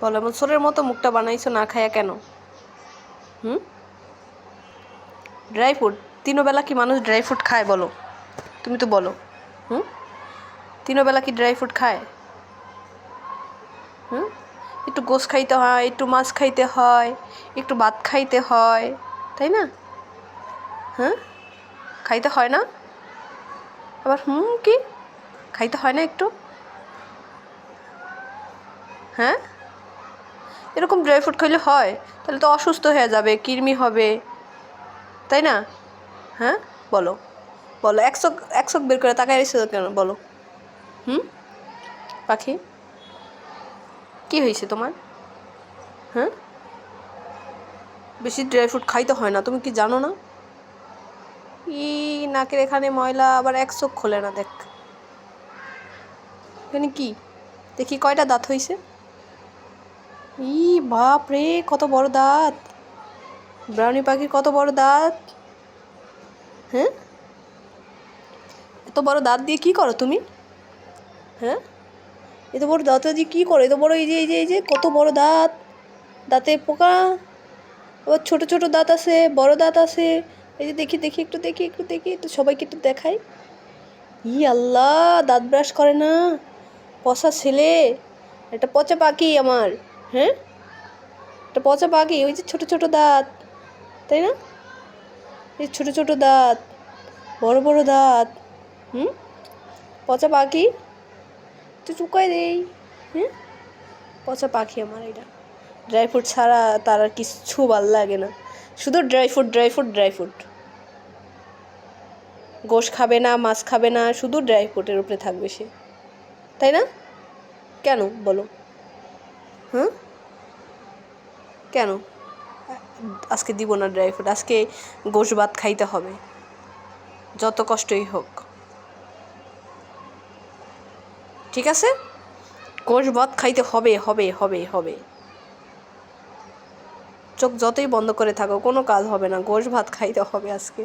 বলো, এমন সোরের মতো মুখটা বানাইছো না খায়া কেন? ড্রাই ফ্রুট তিনবেলা কি মানুষ ড্রাই ফ্রুট খায় বলো? তুমি তো বলো। তিনবেলা কি ড্রাই ফ্রুট খায়? একটু গোশ খাইতে হয়, একটু মাছ খাইতে হয়, একটু ভাত খাইতে হয়, তাই না? খাইতে হয় না? আবার কি খাইতে হয় না একটু? এরকম ড্রাই ফ্রুট খাইলে হয়? তাহলে তো অসুস্থ হয়ে যাবে, কৃমি হবে, তাই না? বলো বলো, এক চোখ বের করে তাকায় রয়েছে কেন বলো? পাখি, কি হয়েছে তোমার? বেশি ড্রাই ফ্রুট খাইতে হয় না, তুমি কি জানো না? নাকের এখানে ময়লা, আবার এক চোখ খোলে না। দেখ এখানে কি দেখি, কয়টা দাঁত হয়েছে? বাপ রে, কত বড় দাঁত! ব্রাউনি পাখির কত বড় দাঁত! এত বড় দাঁত দিয়ে কি করো তুমি? এত বড় দাঁত দিয়ে কি করো? এত বড়, এই যে কত বড় দাঁত! দাঁতে পোকা, আবার ছোট ছোট দাঁত আছে, বড় দাঁত আছে। এই যে দেখি একটু দেখি তো, সবাইকে একটু দেখাই। আল্লাহ, দাঁত ব্রাশ করে না, পচা ছেলে! একটা পচা পাখি আমার। একটা পচা পাখি, ওই যে ছোট ছোট দাঁত, তাই না? এই ছোট ছোট দাঁত, বড় বড় দাঁত। পচা পাখি, তুই চুকাই দেই। পচা পাখি আমার এটা। ড্রাই ফ্রুট ছাড়া তার আর কিচ্ছু ভাল লাগে না, শুধু dry fruit dry fruit dry fruit. গোশ খাবে না, মাছ খাবে না, শুধু ড্রাই ফ্রুটের উপরে থাকবে সে, তাই না? কেন বলো? কেন আজকে দিব না ড্রাই ফ্রুট? আজকে গোশ ভাত খাইতে হবে, যত কষ্টই হোক, ঠিক আছে? গোশ ভাত খাইতে হবে হবে হবে হবে। চোখ যতই বন্ধ করে থাকো, কোনো কাজ হবে না, গোশ ভাত খাইতে হবে আজকে।